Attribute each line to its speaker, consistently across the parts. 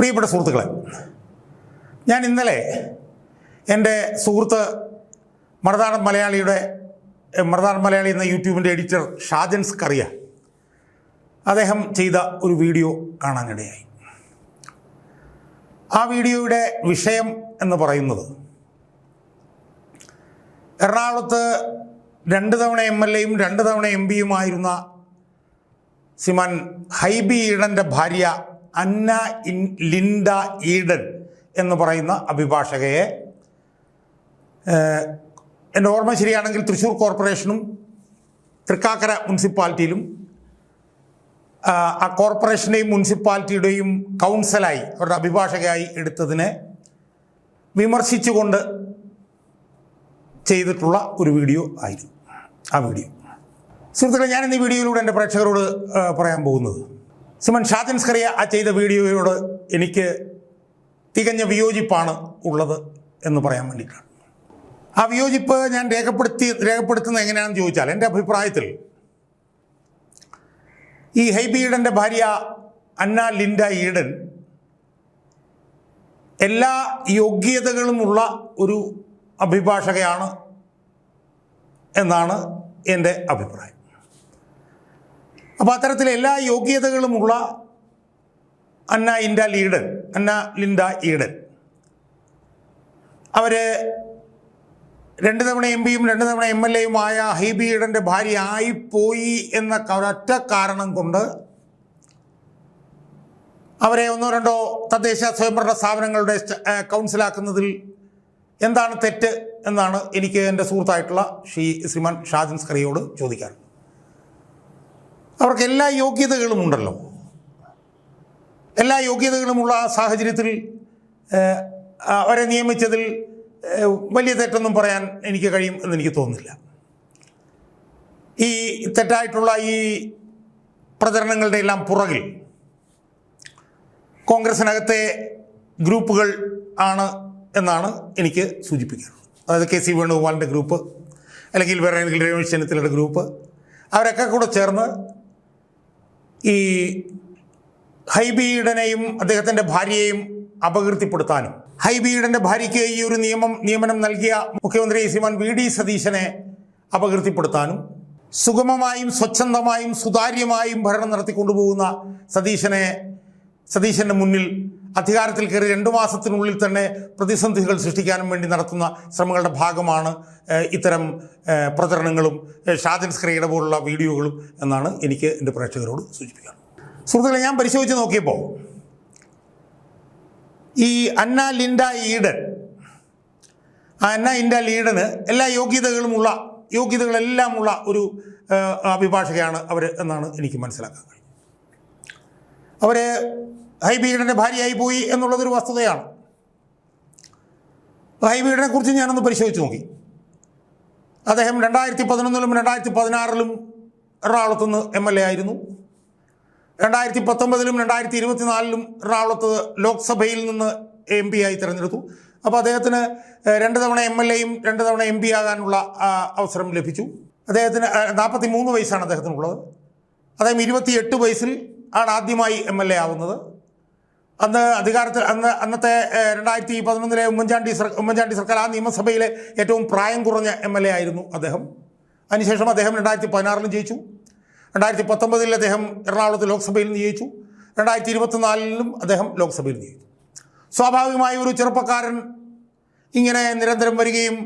Speaker 1: പ്രിയപ്പെട്ട സുഹൃത്തുക്കളെ, ഞാൻ ഇന്നലെ എൻ്റെ സുഹൃത്ത് മറുനാടൻ മലയാളി എന്ന യൂട്യൂബിൻ്റെ എഡിറ്റർ ഷാജൻ സ്കറിയ അദ്ദേഹം ചെയ്ത ഒരു വീഡിയോ കാണാനിടയായി. ആ വീഡിയോയുടെ വിഷയം എന്ന് പറയുന്നത് എറണാകുളത്ത് 2 തവണ MLA-യും 2 തവണ MP-യുമായിരുന്ന ശ്രീമാൻ ഹൈബി ഈഡൻ്റെ ഭാര്യ അന്ന ലിൻഡ ഈഡൻ എന്ന് പറയുന്ന അഭിഭാഷകയെ എൻ്റെ ഓർമ്മ ശരിയാണെങ്കിൽ തൃശ്ശൂർ കോർപ്പറേഷനും തൃക്കാക്കര മുനിസിപ്പാലിറ്റിയിലും ആ കോർപ്പറേഷൻ്റെയും മുനിസിപ്പാലിറ്റിയുടെയും കൗൺസിലായി അവരുടെ അഭിഭാഷകയായി എടുത്തതിനെ വിമർശിച്ചുകൊണ്ട് ചെയ്തിട്ടുള്ള ഒരു വീഡിയോ ആയിരുന്നു ആ വീഡിയോ. സുഹൃത്തുക്കളെ, ഞാൻ ഇന്ന് ഈ വീഡിയോയിലൂടെ എൻ്റെ പ്രേക്ഷകരോട് പറയാൻ പോകുന്നത് ശ്രീമാൻ ഷാജൻ സ്കറിയ ആ ചെയ്ത വീഡിയോയോട് എനിക്ക് തികഞ്ഞ വിയോജിപ്പാണ് ഉള്ളത് എന്ന് പറയാൻ വേണ്ടിയിട്ടാണ്. ആ വിയോജിപ്പ് ഞാൻ രേഖപ്പെടുത്തുന്നത് എങ്ങനെയാണെന്ന് ചോദിച്ചാൽ, എൻ്റെ അഭിപ്രായത്തിൽ ഈ ഹൈബി ഈഡൻ്റെ ഭാര്യ അന്ന ലിൻഡ ഈഡൻ എല്ലാ യോഗ്യതകളുമുള്ള ഒരു അഭിഭാഷകയാണ് എന്നാണ് എൻ്റെ അഭിപ്രായം. അപ്പോൾ അത്തരത്തിൽ എല്ലാ യോഗ്യതകളുമുള്ള അന്ന ലിൻഡ ഈഡൻ അവർ 2 തവണ MP-യും 2 തവണ MLA-യുമായ ഹൈബി ഈഡൻ്റെ ഭാര്യ ആയിപ്പോയി എന്ന ഒരൊറ്റ കാരണം കൊണ്ട് അവരെ 1-2 തദ്ദേശ സ്വയംഭരണ സ്ഥാപനങ്ങളുടെ കൗൺസിലാക്കുന്നതിൽ എന്താണ് തെറ്റ് എന്നാണ് എനിക്ക് എൻ്റെ സുഹൃത്തായിട്ടുള്ള ശ്രീമാൻ ഷാജൻ സ്കറിയോട് ചോദിക്കാറുള്ളത്. അവർക്ക് എല്ലാ യോഗ്യതകളും ഉണ്ടല്ലോ. എല്ലാ യോഗ്യതകളുമുള്ള സാഹചര്യത്തിൽ അവരെ നിയമിച്ചതിൽ വലിയ തെറ്റൊന്നും പറയാൻ എനിക്ക് കഴിയും എന്നെനിക്ക് തോന്നുന്നില്ല. ഈ തെറ്റായിട്ടുള്ള ഈ പ്രചരണങ്ങളുടെ എല്ലാം പുറകിൽ കോൺഗ്രസിനകത്തെ ഗ്രൂപ്പുകൾ ആണ് എന്നാണ് എനിക്ക് സൂചിപ്പിക്കാറുള്ളത്. അതായത് KC വേണുഗോപാലിൻ്റെ ഗ്രൂപ്പ്, അല്ലെങ്കിൽ വേറെ ഏതെങ്കിലും രമേശ് ചെന്നിത്തലയുടെ ഗ്രൂപ്പ്, അവരൊക്കെ കൂടെ ചേർന്ന് ഈ ഹൈബി ഈഡനെയും അദ്ദേഹത്തിൻ്റെ ഭാര്യയെയും അപകീർത്തിപ്പെടുത്താനും ഹൈബി ഈഡൻ്റെ ഭാര്യയ്ക്ക് ഈ ഒരു നിയമനം നൽകിയ മുഖ്യമന്ത്രി ശ്രീമാൻ VD സതീശനെ അപകീർത്തിപ്പെടുത്താനും സുഗമമായും സ്വച്ഛന്തമായും സുതാര്യമായും ഭരണം നടത്തിക്കൊണ്ടുപോകുന്ന സതീശൻ്റെ മുന്നിൽ അധികാരത്തിൽ കയറി 2 മാസത്തിനുള്ളിൽ തന്നെ പ്രതിസന്ധികൾ സൃഷ്ടിക്കാനും വേണ്ടി നടത്തുന്ന ശ്രമങ്ങളുടെ ഭാഗമാണ് ഇത്തരം പ്രചരണങ്ങളും ഷാജൻ സ്കറിയയുടെ പോലുള്ള വീഡിയോകളും എന്നാണ് എനിക്ക് എൻ്റെ പ്രേക്ഷകരോട് സൂചിപ്പിക്കുന്നത്. സുഹൃത്തുക്കളെ, ഞാൻ പരിശോധിച്ച് നോക്കിയപ്പോൾ ഈ അന്ന ലിൻഡ ഈഡന് എല്ലാ യോഗ്യതകളെല്ലാമുള്ള ഒരു അഭിഭാഷകയാണ് അവർ എന്നാണ് എനിക്ക് മനസ്സിലാക്കാൻ കഴിയും. അവർ ഹൈബി ഈഡൻ്റെ ഭാര്യയായി പോയി എന്നുള്ളതൊരു വസ്തുതയാണ്. ഹൈബി ഈഡനെ കുറിച്ച് ഞാനൊന്ന് പരിശോധിച്ച് നോക്കി. അദ്ദേഹം 2011-ലും 2016-ലും എറണാകുളത്തുനിന്ന് MLA ആയിരുന്നു. 2019-ലും 2024-ലും എറണാകുളത്ത് ലോക്സഭയിൽ നിന്ന് MP ആയി തിരഞ്ഞെടുത്തു. അപ്പോൾ അദ്ദേഹത്തിന് 2 തവണ MLA-യും 2 തവണ MP ആകാനുള്ള അവസരം ലഭിച്ചു. അദ്ദേഹത്തിന് 43 വയസ്സാണ് അദ്ദേഹത്തിനുള്ളത്. അദ്ദേഹം 28 വയസ്സിൽ ആണ് ആദ്യമായി MLA ആവുന്നത്. അന്നത്തെ 2011-ലെ ഉമ്മൻചാണ്ടി സർക്കാർ ആ നിയമസഭയിലെ ഏറ്റവും പ്രായം കുറഞ്ഞ MLA ആയിരുന്നു അദ്ദേഹം. അതിനുശേഷം അദ്ദേഹം 2016-ലും ജയിച്ചു. 2019-ൽ അദ്ദേഹം എറണാകുളത്ത് ലോക്സഭയിൽ നിന്ന് ജയിച്ചു. 2024-ലും അദ്ദേഹം ലോക്സഭയിൽ ജയിച്ചു. സ്വാഭാവികമായി ഒരു ചെറുപ്പക്കാരൻ ഇങ്ങനെ നിരന്തരം വരികയും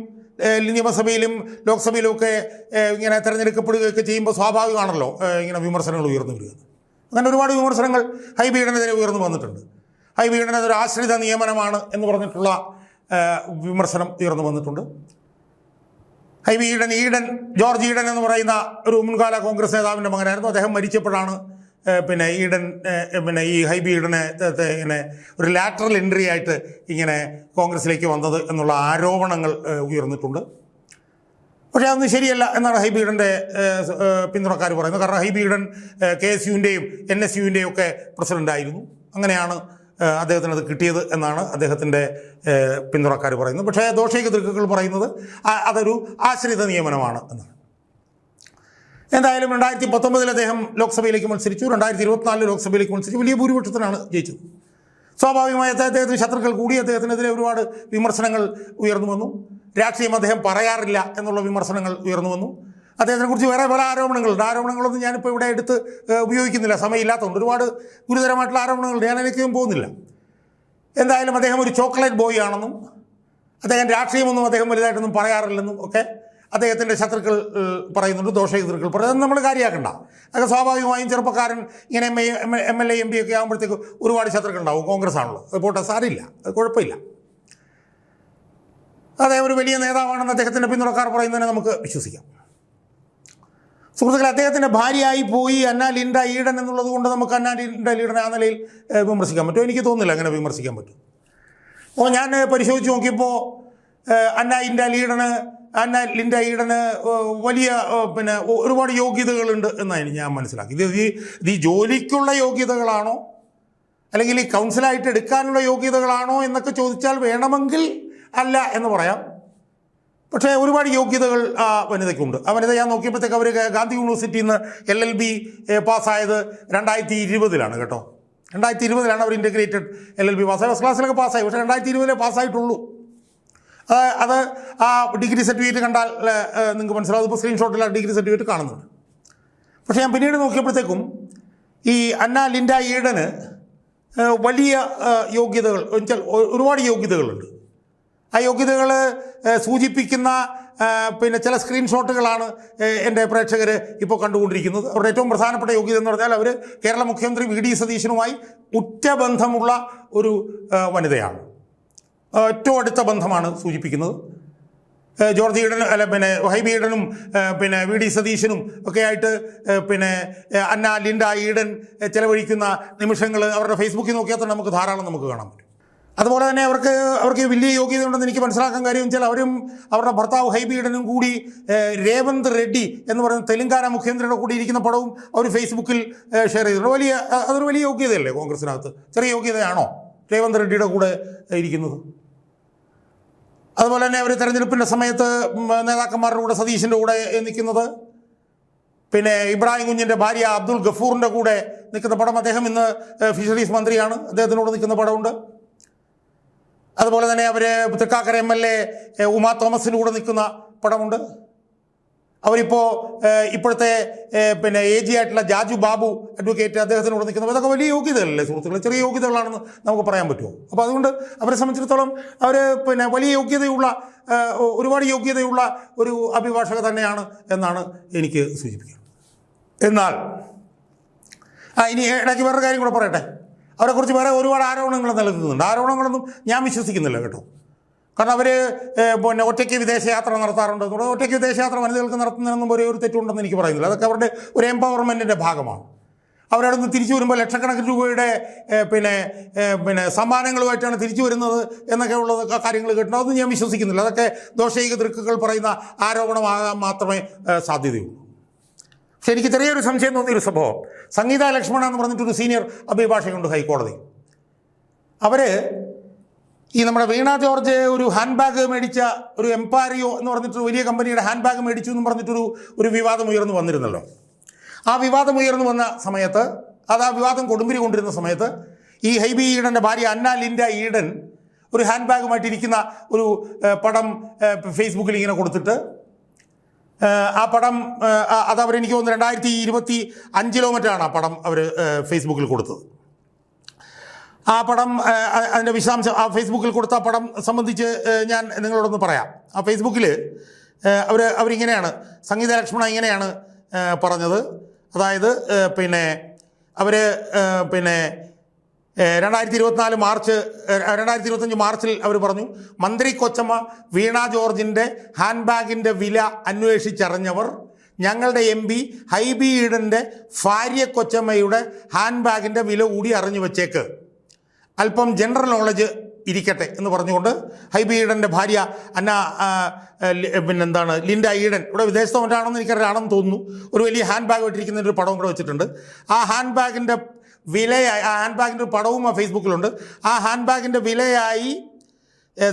Speaker 1: നിയമസഭയിലും ലോക്സഭയിലുമൊക്കെ ഇങ്ങനെ തിരഞ്ഞെടുക്കപ്പെടുകയൊക്കെ ചെയ്യുമ്പോൾ സ്വാഭാവികമാണല്ലോ ഇങ്ങനെ വിമർശനങ്ങൾ ഉയർന്നു വരിക. അങ്ങനെ ഒരുപാട് വിമർശനങ്ങൾ ഹൈബി ഈഡനെതിരെ ഉയർന്നു വന്നിട്ടുണ്ട്. ഹൈബി ഈഡൻ അതൊരു ആശ്രിത നിയമനമാണ് എന്ന് പറഞ്ഞിട്ടുള്ള വിമർശനം ഉയർന്നു വന്നിട്ടുണ്ട്. ഹൈബി ജോർജ് ഈഡൻ എന്ന് പറയുന്ന ഒരു മുൻകാല കോൺഗ്രസ് നേതാവിൻ്റെ മകനായിരുന്നു. അദ്ദേഹം മരിച്ചപ്പോഴാണ് ഈ ഹൈബി ഈഡനെ ഇങ്ങനെ ഒരു ലാറ്ററൽ എൻട്രി ആയിട്ട് ഇങ്ങനെ കോൺഗ്രസിലേക്ക് വന്നത് എന്നുള്ള ആരോപണങ്ങൾ ഉയർന്നിട്ടുണ്ട്. പക്ഷേ അതൊന്നും ശരിയല്ല എന്നാണ് ഹൈബി ഈഡൻ്റെ പിന്തുണക്കാർ പറയുന്നത്. കാരണം ഹൈബി ഈഡൻ KSUവിൻ്റെയും NSUവിൻ്റെയും ഒക്കെ പ്രസിഡൻ്റായിരുന്നു. അങ്ങനെയാണ് അദ്ദേഹത്തിന് അത് കിട്ടിയത് എന്നാണ് അദ്ദേഹത്തിൻ്റെ പിന്തുണക്കാർ പറയുന്നത്. പക്ഷേ ദോഷൈക ദൃക്കുകൾ പറയുന്നത് അതൊരു ആശ്രിത നിയമനമാണ് എന്നാണ്. എന്തായാലും 2019-ൽ അദ്ദേഹം ലോക്സഭയിലേക്ക് മത്സരിച്ചു. 2024-ൽ ലോക്സഭയിലേക്ക് മത്സരിച്ചു. വലിയ ഭൂരിപക്ഷത്തിനാണ് ജയിച്ചത്. സ്വാഭാവികമായി അദ്ദേഹത്തിന് ശത്രുക്കൾ കൂടി അദ്ദേഹത്തിനെതിരെ ഒരുപാട് വിമർശനങ്ങൾ ഉയർന്നു വന്നു. രാഷ്ട്രീയം അദ്ദേഹം പറയാറില്ല എന്നുള്ള വിമർശനങ്ങൾ ഉയർന്നു വന്നു. അദ്ദേഹത്തിനെക്കുറിച്ച് വേറെ പല ആരോപണങ്ങളുണ്ട്. ആരോപണങ്ങളൊന്നും ഞാനിപ്പോൾ ഇവിടെ എടുത്ത് ഉപയോഗിക്കുന്നില്ല, സമയമില്ലാത്തതുകൊണ്ട്. ഒരുപാട് ഗുരുതരമായിട്ടുള്ള ആരോപണങ്ങളുണ്ട്, ഞാൻ അതിലേക്കും പോകുന്നില്ല. എന്തായാലും അദ്ദേഹം ഒരു ചോക്ലേറ്റ് ബോയ് ആണെന്നും അദ്ദേഹം രാഷ്ട്രീയമൊന്നും അദ്ദേഹം വലുതായിട്ടൊന്നും പറയാറില്ലെന്നും ഒക്കെ അദ്ദേഹത്തിൻ്റെ ശത്രുക്കൾ പറയുന്നുണ്ട്, ദോഷശത്രുക്കൾ പറയുന്നത് നമ്മൾ കാര്യമാക്കണ്ട. അതൊക്കെ സ്വാഭാവികമായും ചെറുപ്പക്കാരൻ ഇങ്ങനെ MLA MP ഒക്കെ ആകുമ്പോഴത്തേക്ക് ഒരുപാട് ശത്രുക്കൾ ഉണ്ടാവും. കോൺഗ്രസ് ആണല്ലോ, അത് പോട്ടെ, സാരില്ല, അത് കുഴപ്പമില്ല. അദ്ദേഹം ഒരു വലിയ നേതാവാണെന്ന് അദ്ദേഹത്തിൻ്റെ പിന്തുണക്കാർ പറയുന്നതിനെ നമുക്ക് വിശ്വസിക്കാം. സുഹൃത്തുക്കളെ, അദ്ദേഹത്തിൻ്റെ ഭാര്യയായി പോയി അന്ന ലിൻഡ ഈഡൻ എന്നുള്ളത് കൊണ്ട് നമുക്ക് അന്ന ലിൻഡ ഈഡനെ ആ നിലയിൽ വിമർശിക്കാൻ പറ്റുമോ? എനിക്ക് തോന്നുന്നില്ല അങ്ങനെ വിമർശിക്കാൻ പറ്റും. അപ്പോൾ ഞാൻ പരിശോധിച്ച് നോക്കിയപ്പോൾ അന്ന ലിൻഡ ഈഡന് വലിയ ഒരുപാട് യോഗ്യതകളുണ്ട് എന്നാണ് ഞാൻ മനസ്സിലാക്കി. ഇത് ഈ ജോലിക്കുള്ള യോഗ്യതകളാണോ അല്ലെങ്കിൽ ഈ കൗൺസിലായിട്ട് എടുക്കാനുള്ള യോഗ്യതകളാണോ എന്നൊക്കെ ചോദിച്ചാൽ വേണമെങ്കിൽ അല്ല എന്ന് പറയാം. പക്ഷേ ഒരുപാട് യോഗ്യതകൾ ആ വനിതയ്ക്കുണ്ട്. ആ വനിത ഞാൻ നോക്കിയപ്പോഴത്തേക്ക് അവർ ഗാന്ധി യൂണിവേഴ്സിറ്റിയിൽ നിന്ന് LLB പാസ്സായത് 2020 കേട്ടോ. 2020 അവർ ഇൻ്റഗ്രേറ്റഡ് LLB പാസ്സായി. ഫസ്റ്റ് ക്ലാസ്സിലൊക്കെ പാസ്സായി, പക്ഷേ 2020 പാസ്സായിട്ടുള്ളൂ. അത് ആ ഡിഗ്രി സർട്ടിഫിക്കറ്റ് കണ്ടാൽ നിങ്ങൾക്ക് മനസ്സിലാവും. ഇപ്പോൾ സ്ക്രീൻഷോട്ടിൽ ആ ഡിഗ്രി സർട്ടിഫിക്കറ്റ് കാണുന്നുണ്ട്. പക്ഷേ ഞാൻ പിന്നീട് നോക്കിയപ്പോഴത്തേക്കും ഈ അന്ന ലിൻഡ ഈഡന് വലിയ യോഗ്യതകൾ വെച്ചാൽ ഒരുപാട് യോഗ്യതകളുണ്ട്. ആ യോഗ്യതകൾ സൂചിപ്പിക്കുന്ന ചില സ്ക്രീൻഷോട്ടുകളാണ് എൻ്റെ പ്രേക്ഷകർ ഇപ്പോൾ കണ്ടുകൊണ്ടിരിക്കുന്നത്. അവരുടെ ഏറ്റവും പ്രധാനപ്പെട്ട യോഗ്യത എന്ന് പറഞ്ഞാൽ അവർ കേരള മുഖ്യമന്ത്രി VD സതീശനുമായി ഉറ്റ ബന്ധമുള്ള ഒരു വനിതയാണ്. ഏറ്റവും അടുത്ത ബന്ധമാണ് സൂചിപ്പിക്കുന്നത്. ജോർജ് ഈഡൻ ഹൈബി ഈഡനും VD സതീശനും ഒക്കെ ആയിട്ട് അന്ന ലിൻഡ ഈഡൻ ചെലവഴിക്കുന്ന നിമിഷങ്ങൾ അവരുടെ ഫേസ്ബുക്കിൽ നോക്കിയാൽ തന്നെ നമുക്ക് ധാരാളം കാണാൻ പറ്റും. അതുപോലെ തന്നെ അവർക്ക് വലിയ യോഗ്യത ഉണ്ടെന്ന് എനിക്ക് മനസ്സിലാക്കാൻ കാര്യം വെച്ചാൽ അവരും അവരുടെ ഭർത്താവ് ഹൈബി ഈഡനും കൂടി രേവന്ത് റെഡ്ഡി എന്ന് പറയുന്ന തെലങ്കാന മുഖ്യമന്ത്രിയുടെ കൂടി ഇരിക്കുന്ന പടവും അവർ ഫേസ്ബുക്കിൽ ഷെയർ ചെയ്തിട്ടുണ്ട്. അതൊരു വലിയ യോഗ്യതയല്ലേ കോൺഗ്രസിനകത്ത്? ചെറിയ യോഗ്യതയാണോ രേവന്ത് റെഡ്ഡിയുടെ കൂടെ ഇരിക്കുന്നത്? അതുപോലെ തന്നെ അവർ തെരഞ്ഞെടുപ്പിൻ്റെ സമയത്ത് നേതാക്കന്മാരുടെ കൂടെ സതീശൻ്റെ കൂടെ നിൽക്കുന്നത്, ഇബ്രാഹിം കുഞ്ഞിൻ്റെ ഭാര്യ അബ്ദുൾ ഗഫൂറിൻ്റെ കൂടെ നിൽക്കുന്ന പടം, അദ്ദേഹം ഇന്ന് ഫിഷറീസ് മന്ത്രിയാണ്, അദ്ദേഹത്തിനോട് നിൽക്കുന്ന പടമുണ്ട്. അതുപോലെ തന്നെ അവർ തൃക്കാക്കര MLA ഉമാ തോമസിൻ്റെ കൂടെ നിൽക്കുന്ന പടമുണ്ട്. അവരിപ്പോൾ ഇപ്പോഴത്തെ AG ആയിട്ടുള്ള ജാജു ബാബു അഡ്വക്കേറ്റ് അദ്ദേഹത്തിനോട് നിൽക്കുന്നത്. ഇതൊക്കെ വലിയ യോഗ്യതകളല്ലേ സുഹൃത്തുക്കളെ? ചെറിയ യോഗ്യതകളാണെന്ന് നമുക്ക് പറയാൻ പറ്റുമോ? അപ്പോൾ അതുകൊണ്ട് അവരെ സംബന്ധിച്ചിടത്തോളം അവർ വലിയ യോഗ്യതയുള്ള ഒരുപാട് യോഗ്യതയുള്ള ഒരു അഭിഭാഷക തന്നെയാണ് എന്നാണ് എനിക്ക് സൂചിപ്പിക്കുന്നത്. എന്നാൽ ഇനി ഇടയ്ക്ക് വേറൊരു കാര്യം കൂടെ പറയട്ടെ. അവരെക്കുറിച്ച് വേറെ ഒരുപാട് ആരോപണങ്ങൾ നിലനിൽക്കുന്നുണ്ട്. ആരോപണങ്ങളൊന്നും ഞാൻ വിശ്വസിക്കുന്നില്ല കേട്ടോ. കാരണം അവർ ഒറ്റയ്ക്ക് വിദേശയാത്ര നടത്താറുണ്ട്. ഒറ്റയ്ക്ക് വിദേശയാത്ര വനിതകൾക്ക് നടത്തുന്നതിനൊന്നും ഒരു തെറ്റുണ്ടെന്ന് എനിക്ക് പറയുന്നില്ല. അതൊക്കെ അവരുടെ ഒരു എംപവർമെൻറ്റിൻ്റെ ഭാഗമാണ്. അവരവിടെ നിന്ന് തിരിച്ചു വരുമ്പോൾ ലക്ഷക്കണക്കിന് രൂപയുടെ സമ്മാനങ്ങളുമായിട്ടാണ് തിരിച്ചു വരുന്നത് എന്നൊക്കെ ഉള്ള കാര്യങ്ങൾ കേട്ടിട്ടുണ്ട്. അതൊന്നും ഞാൻ വിശ്വസിക്കുന്നില്ല. അതൊക്കെ ദോഷൈക ദൃക്കുകൾ പറയുന്ന ആരോപണമാകാൻ മാത്രമേ സാധ്യതയുള്ളൂ. പക്ഷെ എനിക്ക് ചെറിയൊരു സംശയം തോന്നിയൊരു സംഭവം, സംഗീത ലക്ഷ്മണ എന്ന് പറഞ്ഞിട്ടൊരു സീനിയർ അഭിഭാഷകയുണ്ട് ഹൈക്കോടതി. അവർ നമ്മുടെ വീണ ജോർജ് ഒരു ഹാൻഡ് ബാഗ് മേടിച്ച ഒരു എംപാരിയോ എന്ന് പറഞ്ഞിട്ടൊരു വലിയ കമ്പനിയുടെ ഹാൻഡ് ബാഗ് മേടിച്ചു എന്ന് പറഞ്ഞിട്ടൊരു വിവാദം ഉയർന്നു വന്നിരുന്നല്ലോ. ആ വിവാദം ഉയർന്നു വന്ന സമയത്ത്, ആ വിവാദം കൊടുമ്പിരി കൊണ്ടിരുന്ന സമയത്ത് ഈ ഹൈബി ഈഡൻ്റെ ഭാര്യ അന്ന ലിൻഡ ഈഡൻ ഒരു ഹാൻഡ് ബാഗുമായിട്ടിരിക്കുന്ന ഒരു പടം ഫേസ്ബുക്കിൽ ഇങ്ങനെ കൊടുത്തിട്ട്, ആ പടം അതവരെനിക്ക് തോന്നുന്നു 2025 മറ്റാണ് ആ പടം അവർ ഫേസ്ബുക്കിൽ കൊടുത്തത്. ആ പടം അതിൻ്റെ വിശദാംശം ആ ഫേസ്ബുക്കിൽ കൊടുത്ത പടം സംബന്ധിച്ച് ഞാൻ നിങ്ങളോടൊന്ന് പറയാം. ആ ഫേസ്ബുക്കിൽ അവരിങ്ങനെയാണ്, സംഗീത ലക്ഷ്മണ ഇങ്ങനെയാണ് പറഞ്ഞത്. അതായത് അവർ 2025 മാർച്ചിൽ അവർ പറഞ്ഞു, മന്ത്രി കൊച്ചമ്മ വീണ ജോർജിൻ്റെ ഹാൻഡ് ബാഗിൻ്റെ വില അന്വേഷിച്ചറിഞ്ഞവർ ഞങ്ങളുടെ MP ഹൈബി ഈഡൻ്റെ ഭാര്യ കൊച്ചമ്മയുടെ ഹാൻഡ് ബാഗിൻ്റെ വില കൂടി അറിഞ്ഞു വെച്ചേക്ക്, അല്പം ജനറൽ നോളജ് ഇരിക്കട്ടെ എന്ന് പറഞ്ഞുകൊണ്ട് ഹൈബി ഈഡൻ്റെ ഭാര്യ ലിൻഡ ഈഡൻ, ഇവിടെ വിദേശത്തോ മറ്റാണെന്ന് എനിക്കറിയാണെന്ന് തോന്നുന്നു, ഒരു വലിയ ഹാൻഡ് ബാഗ് ഇട്ടിരിക്കുന്ന ഒരു പടവും കൂടെ വെച്ചിട്ടുണ്ട്. ആ ഹാൻഡ് ബാഗിൻ്റെ വിലയായി, ആ ഹാൻഡ് ബാഗിൻ്റെ ഒരു പടവും ആ ഫേസ്ബുക്കിലുണ്ട്. ആ ഹാൻഡ് ബാഗിൻ്റെ വിലയായി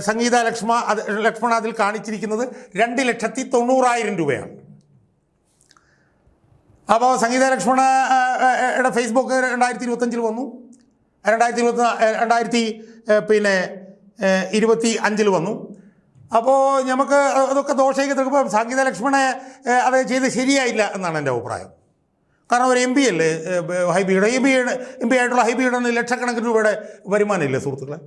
Speaker 1: സംഗീത ലക്ഷ്മണ അതിൽ കാണിച്ചിരിക്കുന്നത് 2,90,000 രൂപയാണ്. അപ്പോൾ സംഗീത ലക്ഷ്മണയുടെ ഫേസ്ബുക്ക് 2025 വന്നു. 2025 വന്നു. അപ്പോൾ നമുക്ക് അതൊക്കെ ദോഷയ്ക്ക് തീർക്കുമ്പോൾ സംഗീത ലക്ഷ്മണെ അത് ചെയ്ത് ശരിയായില്ല എന്നാണ് എൻ്റെ അഭിപ്രായം. കാരണം ഒരു MP അല്ലേ ഹൈബിയുടെ എം പി ആയിട്ടുള്ള ഹൈബിയുടെ ലക്ഷക്കണക്കിന് രൂപയുടെ വരുമാനമില്ലേ സുഹൃത്തുക്കളെ?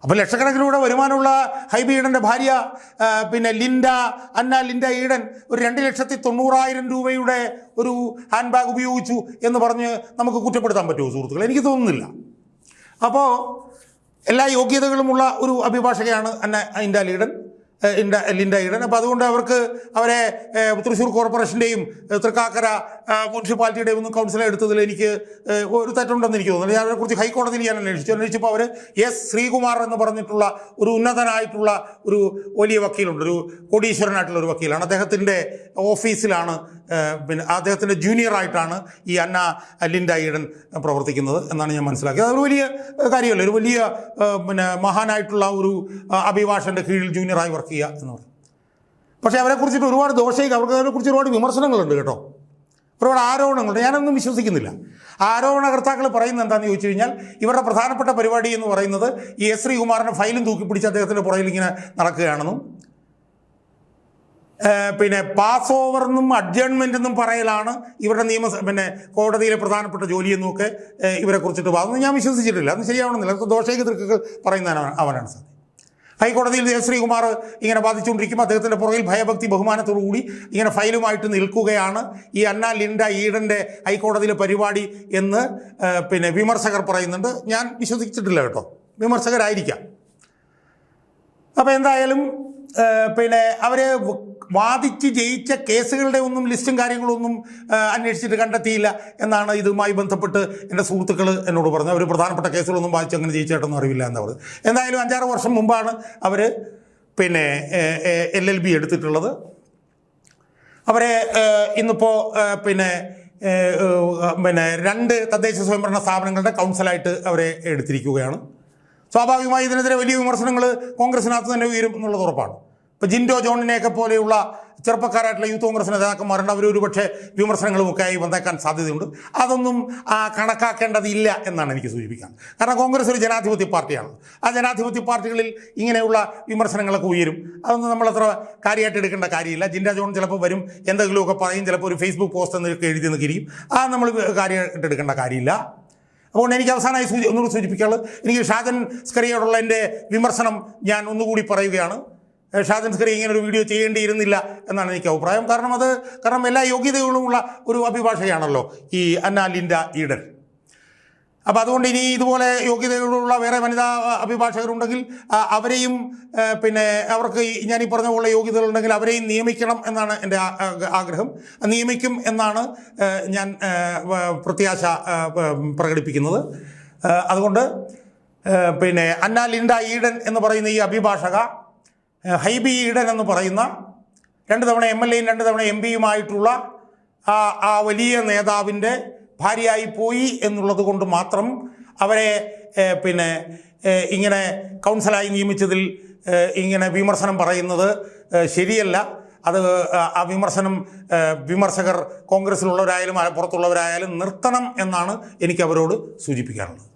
Speaker 1: അപ്പോൾ ലക്ഷക്കണക്കിന് രൂപയുടെ വരുമാനമുള്ള ഹൈബി ഈഡൻ്റെ ഭാര്യ അന്ന ലിൻഡ ഈഡൻ ഒരു 2,90,000 രൂപയുടെ ഒരു ഹാൻഡ് ബാഗ് ഉപയോഗിച്ചു എന്ന് പറഞ്ഞ് നമുക്ക് കുറ്റപ്പെടുത്താൻ പറ്റുമോ സുഹൃത്തുക്കളെ? എനിക്ക് തോന്നുന്നില്ല. അപ്പോൾ എല്ലാ യോഗ്യതകളുമുള്ള ഒരു അഭിഭാഷകയാണ് ലിൻഡ ഈഡൻ. അപ്പോൾ അതുകൊണ്ട് അവരെ തൃശ്ശൂർ കോർപ്പറേഷൻ്റെയും തൃക്കാക്കര മുനിസിപ്പാലിറ്റിയുടെയും ഒന്നും കൗൺസിലർ എടുത്തതിൽ എനിക്ക് ഒരു തെറ്റുണ്ടെന്ന് എനിക്ക് തോന്നുന്നു. ഞാൻ അതിനെക്കുറിച്ച് ഹൈക്കോടതിയിൽ ഞാൻ അന്വേഷിച്ചപ്പോൾ അവർ ശ്രീകുമാർ എന്ന് പറഞ്ഞിട്ടുള്ള ഒരു ഉന്നതനായിട്ടുള്ള ഒരു വലിയ വക്കീലുണ്ട്, ഒരു കോടീശ്വരനായിട്ടുള്ള ഒരു വക്കീലാണ്. അദ്ദേഹത്തിൻ്റെ ഓഫീസിലാണ് അദ്ദേഹത്തിൻ്റെ ജൂനിയറായിട്ടാണ് ഈ ലിൻഡ ഈഡൻ പ്രവർത്തിക്കുന്നത് എന്നാണ് ഞാൻ മനസ്സിലാക്കിയത്. അതൊരു വലിയ കാര്യമല്ല, ഒരു വലിയ മഹാനായിട്ടുള്ള ഒരു അഭിഭാഷകൻ്റെ കീഴിൽ ജൂനിയറായി വർക്ക് ചെയ്യുക എന്ന് പറയും. പക്ഷേ അവരെക്കുറിച്ചിട്ട് ഒരുപാട് അവർക്ക് അതിനെക്കുറിച്ച് ഒരുപാട് വിമർശനങ്ങളുണ്ട് കേട്ടോ, ഒരുപാട് ആരോപണങ്ങളുണ്ട്. ഞാനൊന്നും വിശ്വസിക്കുന്നില്ല. ആരോപണകർത്താക്കൾ പറയുന്നത് എന്താണെന്ന് ചോദിച്ചു കഴിഞ്ഞാൽ ഇവരുടെ പ്രധാനപ്പെട്ട പരിപാടി എന്ന് പറയുന്നത് ഈ ശ്രീകുമാറിൻ്റെ ഫയലും തൂക്കിപ്പിടിച്ച് അദ്ദേഹത്തിൻ്റെ പുറകിൽ ഇങ്ങനെ നടക്കുകയാണെന്നും പാസ് ഓവറെന്നും അഡ്ജേൺമെൻ്റ് എന്നും പറയലാണ് ഇവരുടെ കോടതിയിലെ പ്രധാനപ്പെട്ട ജോലിയെന്നും ഒക്കെ ഇവരെ കുറിച്ചിട്ട് അതൊന്നും ഞാൻ വിശ്വസിച്ചിട്ടില്ല. അതൊന്നും ശരിയാവണമെന്നില്ല. അതൊക്കെ ദോഷൈക അവനാണ് സാധ്യത. ഹൈക്കോടതിയിൽ ശ്രീകുമാർ ഇങ്ങനെ ബാധിച്ചുകൊണ്ടിരിക്കുമ്പോൾ അദ്ദേഹത്തിൻ്റെ പുറകിൽ ഭയഭക്തി ബഹുമാനത്തോടുകൂടി ഇങ്ങനെ ഫയലുമായിട്ട് നിൽക്കുകയാണ് ഈ ലിൻഡ ഈഡൻ്റെ ഹൈക്കോടതിയിലെ പരിപാടി എന്ന് വിമർശകർ പറയുന്നുണ്ട്. ഞാൻ വിശ്വസിച്ചിട്ടില്ല കേട്ടോ, വിമർശകരായിരിക്കാം. അപ്പോൾ എന്തായാലും അവർ വാദിച്ച് ജയിച്ച കേസുകളുടെ ഒന്നും ലിസ്റ്റും കാര്യങ്ങളൊന്നും അന്വേഷിച്ചിട്ട് കണ്ടെത്തിയില്ല എന്നാണ് ഇതുമായി ബന്ധപ്പെട്ട് എൻ്റെ സുഹൃത്തുക്കൾ എന്നോട് പറഞ്ഞത്. അവർ പ്രധാനപ്പെട്ട കേസുകളൊന്നും വാദിച്ച് അങ്ങനെ ജയിച്ചേട്ടൊന്നും അറിവില്ല എന്ന് പറഞ്ഞത്. എന്തായാലും 5-6 വർഷം മുമ്പാണ് അവർ LLB എടുത്തിട്ടുള്ളത്. അവരെ ഇന്നിപ്പോൾ 2 തദ്ദേശ സ്വയംഭരണ സ്ഥാപനങ്ങളുടെ കൗൺസിലായിട്ട് അവരെ എടുത്തിരിക്കുകയാണ്. സ്വാഭാവികമായി ഇതിനെതിരെ വലിയ വിമർശനങ്ങൾ കോൺഗ്രസിനകത്ത് തന്നെ ഉയരും എന്നുള്ളത് ഉറപ്പാണ്. ഇപ്പോൾ ജിൻഡോ ജോണിനെയൊക്കെ പോലെയുള്ള ചെറുപ്പക്കാരായിട്ടുള്ള യൂത്ത് കോൺഗ്രസ് നേതാക്കന്മാരുണ്ട്. അവരൊരു പക്ഷേ വിമർശനങ്ങളുമൊക്കെ ആയി വന്നേക്കാൻ സാധ്യതയുണ്ട്. അതൊന്നും കണക്കാക്കേണ്ടതില്ല എന്നാണ് എനിക്ക് സൂചിപ്പിക്കാൻ. കാരണം കോൺഗ്രസ് ഒരു ജനാധിപത്യ പാർട്ടിയാണ്. ആ ജനാധിപത്യ പാർട്ടികളിൽ ഇങ്ങനെയുള്ള വിമർശനങ്ങളൊക്കെ ഉയരും. അതൊന്നും നമ്മളത്ര കാര്യമായിട്ട് എടുക്കേണ്ട കാര്യമില്ല. ജിൻഡോ ജോൺ ചിലപ്പോൾ വരും, എന്തെങ്കിലുമൊക്കെ പറയും, ചിലപ്പോൾ ഒരു ഫേസ്ബുക്ക് പോസ്റ്റ് എന്നൊക്കെ എഴുതി നിൽക്കിരിക്കും. അത് നമ്മൾ കാര്യമായിട്ട് എടുക്കേണ്ട കാര്യമില്ല. അതുകൊണ്ട് എനിക്ക് അവസാനമായി ഒന്നുകൂടി സൂചിപ്പിക്കാനുള്ളത്, എനിക്ക് ഷാജൻ സ്കറിയോടുള്ള എൻ്റെ വിമർശനം ഞാൻ ഒന്നുകൂടി പറയുകയാണ്. ഷാജൻ സ്കറി ഇങ്ങനെ ഒരു വീഡിയോ ചെയ്യേണ്ടിയിരുന്നില്ല എന്നാണ് എനിക്ക് അഭിപ്രായം. കാരണം എല്ലാ യോഗ്യതകളുമുള്ള ഒരു അഭിഭാഷകയാണല്ലോ ഈ ലിൻഡ ഈഡൻ. അപ്പോൾ അതുകൊണ്ട് ഇനി ഇതുപോലെ യോഗ്യതകളുള്ള വേറെ വനിതാ അഭിഭാഷകരുണ്ടെങ്കിൽ അവരെയും അവർക്ക് ഞാനീ പറഞ്ഞ പോലെ യോഗ്യതകളുണ്ടെങ്കിൽ അവരെയും നിയമിക്കണം എന്നാണ് എൻ്റെ ആഗ്രഹം. നിയമിക്കും എന്നാണ് ഞാൻ പ്രത്യാശ പ്രകടിപ്പിക്കുന്നത്. അതുകൊണ്ട് ലിൻഡ ഈഡൻ എന്ന് പറയുന്ന ഈ അഭിഭാഷക ഹൈബി ഈഡൻ എന്ന് പറയുന്ന 2 തവണ MLAയും 2 തവണ MP യുമായിട്ടുള്ള ആ വലിയ നേതാവിൻ്റെ ഭാര്യയായി പോയി എന്നുള്ളത് കൊണ്ട് മാത്രം അവരെ ഇങ്ങനെ കൗൺസിലായി നിയമിച്ചതിൽ ഇങ്ങനെ വിമർശനം പറയുന്നത് ശരിയല്ല. അത് ആ വിമർശകർ കോൺഗ്രസ്സിലുള്ളവരായാലും പുറത്തുള്ളവരായാലും നിർത്തണം എന്നാണ് എനിക്ക് അവരോട് സൂചിപ്പിക്കാനുള്ളത്.